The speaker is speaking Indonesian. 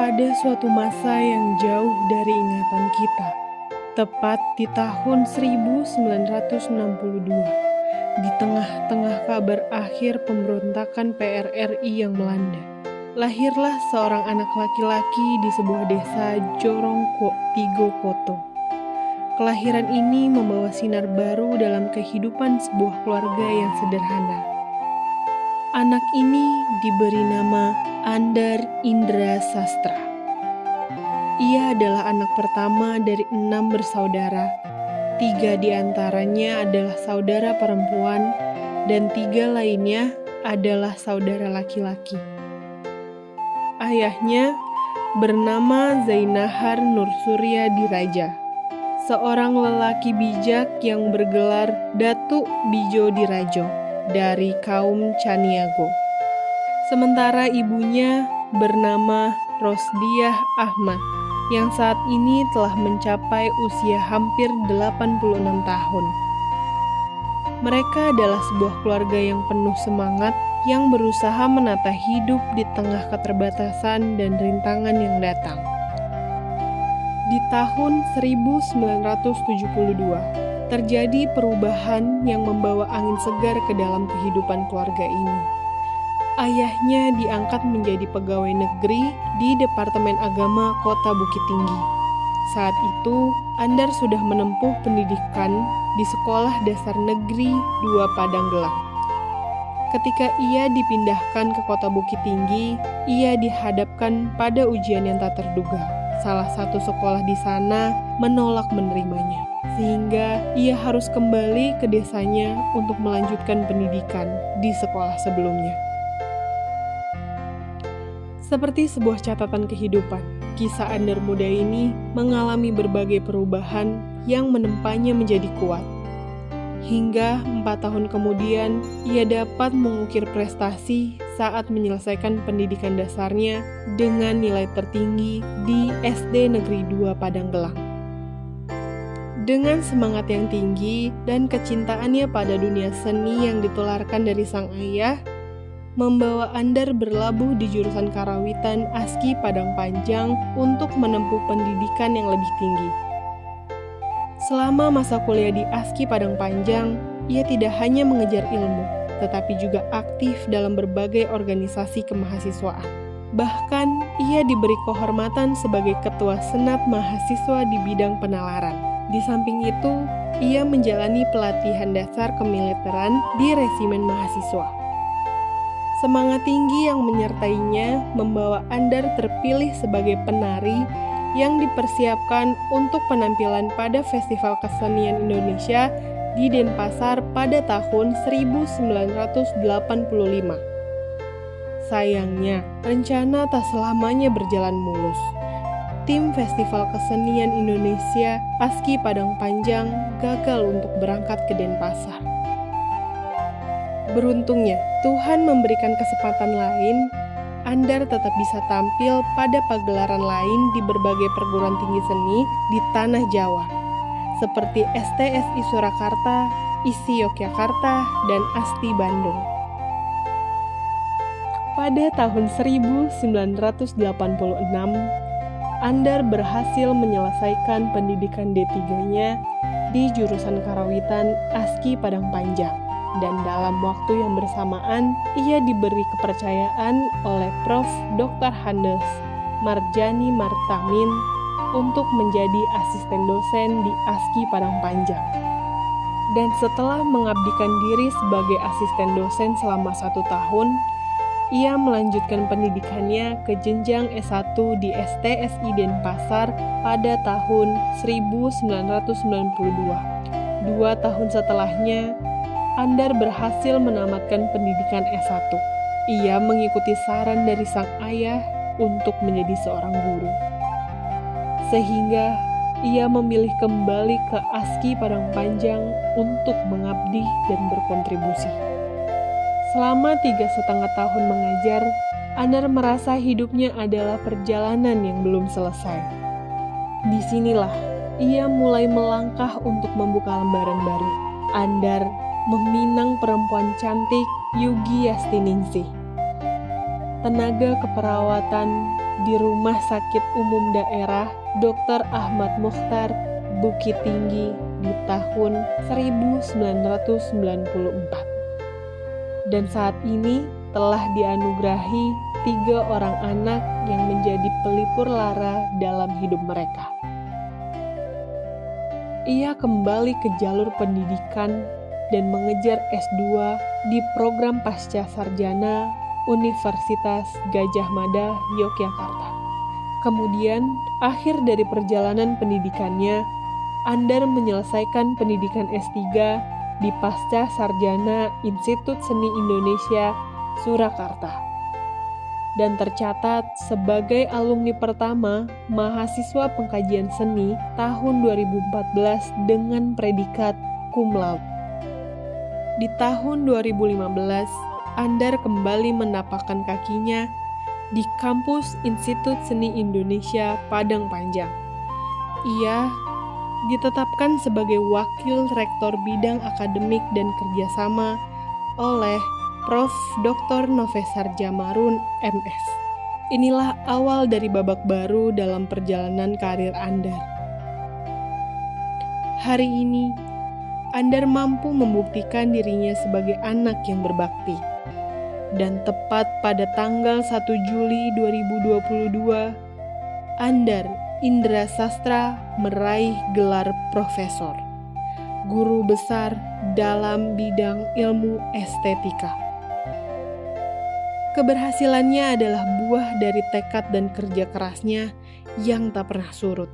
Pada suatu masa yang jauh dari ingatan kita, tepat di tahun 1962, di tengah-tengah kabar akhir pemberontakan PRRI yang melanda, lahirlah seorang anak laki-laki di sebuah desa Jorongko-Tigokoto. Kelahiran ini membawa sinar baru dalam kehidupan sebuah keluarga yang sederhana. Anak ini diberi nama Andar Indra Sastra. Ia adalah anak pertama dari 6 bersaudara. 3 diantaranya adalah saudara perempuan dan 3 lainnya adalah saudara laki-laki. Ayahnya bernama Zainahar Nursurya Diraja, seorang lelaki bijak yang bergelar Datuk Bijo Dirajo dari kaum Caniago. Sementara ibunya bernama Rosdiah Ahmad yang saat ini telah mencapai usia hampir 86 tahun. Mereka adalah sebuah keluarga yang penuh semangat yang berusaha menata hidup di tengah keterbatasan dan rintangan yang datang. Di tahun 1972, terjadi perubahan yang membawa angin segar ke dalam kehidupan keluarga ini. Ayahnya diangkat menjadi pegawai negeri di Departemen Agama Kota Bukit Tinggi. Saat itu, Andar sudah menempuh pendidikan di Sekolah Dasar Negeri 2 Padanggelang. Ketika ia dipindahkan ke Kota Bukit Tinggi, ia dihadapkan pada ujian yang tak terduga. Salah satu sekolah di sana menolak menerimanya, sehingga ia harus kembali ke desanya untuk melanjutkan pendidikan di sekolah sebelumnya. Seperti sebuah catatan kehidupan, kisah Andar muda ini mengalami berbagai perubahan yang menempanya menjadi kuat. Hingga 4 tahun kemudian, ia dapat mengukir prestasi saat menyelesaikan pendidikan dasarnya dengan nilai tertinggi di SD Negeri 2 Padanggelang. Dengan semangat yang tinggi dan kecintaannya pada dunia seni yang ditularkan dari sang ayah, membawa Andar berlabuh di jurusan Karawitan ASKI Padang Panjang untuk menempuh pendidikan yang lebih tinggi. Selama masa kuliah di ASKI Padang Panjang, ia tidak hanya mengejar ilmu, tetapi juga aktif dalam berbagai organisasi kemahasiswaan. Bahkan, ia diberi kehormatan sebagai Ketua Senat Mahasiswa di bidang penalaran. Di samping itu, ia menjalani pelatihan dasar kemiliteran di Resimen Mahasiswa. Semangat tinggi yang menyertainya membawa Andar terpilih sebagai penari yang dipersiapkan untuk penampilan pada Festival Kesenian Indonesia di Denpasar pada tahun 1985. Sayangnya, rencana tak selamanya berjalan mulus. Tim Festival Kesenian Indonesia ASKI Padang Panjang gagal untuk berangkat ke Denpasar. Beruntungnya, Tuhan memberikan kesempatan lain. Andar tetap bisa tampil pada pagelaran lain di berbagai perguruan tinggi seni di tanah Jawa, seperti STSI Surakarta, ISI Yogyakarta, dan ASTI Bandung. Pada tahun 1986, Andar berhasil menyelesaikan pendidikan D3-nya di jurusan Karawitan ASKI Padang Panjang. Dan dalam waktu yang bersamaan, ia diberi kepercayaan oleh Prof. Dr. Handes Marjani Martamin untuk menjadi asisten dosen di ASKI Padang Panjang. Dan setelah mengabdikan diri sebagai asisten dosen selama 1 tahun, ia melanjutkan pendidikannya ke jenjang S1 di STSI Denpasar pada tahun 1992. 2 tahun setelahnya, Andar berhasil menamatkan pendidikan S1. Ia mengikuti saran dari sang ayah untuk menjadi seorang guru. Sehingga ia memilih kembali ke ASKI Padang Panjang untuk mengabdi dan berkontribusi. Selama 3,5 tahun mengajar, Andar merasa hidupnya adalah perjalanan yang belum selesai. Disinilah ia mulai melangkah untuk membuka lembaran baru. Andar meminang perempuan cantik Yugi Yastiningsih. Tenaga keperawatan di Rumah Sakit Umum Daerah Dr. Ahmad Mukhtar, Bukit Tinggi di tahun 1994. Dan saat ini telah dianugerahi 3 orang anak yang menjadi pelipur lara dalam hidup mereka. Ia kembali ke jalur pendidikan dan mengejar S2 di program Pasca Sarjana Universitas Gadjah Mada, Yogyakarta. Kemudian, akhir dari perjalanan pendidikannya, Andar menyelesaikan pendidikan S3 di Pasca Sarjana Institut Seni Indonesia, Surakarta. Dan tercatat sebagai alumni pertama mahasiswa pengkajian seni tahun 2014 dengan predikat cum laude. Di tahun 2015, Andar kembali menapakkan kakinya di kampus Institut Seni Indonesia Padang Panjang. Ia ditetapkan sebagai Wakil Rektor Bidang Akademik dan Kerjasama oleh Prof. Dr. Novesar Jamarun, MS. Inilah awal dari babak baru dalam perjalanan karir Andar. Hari ini, Andar mampu membuktikan dirinya sebagai anak yang berbakti. Dan tepat pada tanggal 1 Juli 2022, Andar Indra Sastra meraih gelar profesor, guru besar dalam bidang ilmu estetika. Keberhasilannya adalah buah dari tekad dan kerja kerasnya yang tak pernah surut.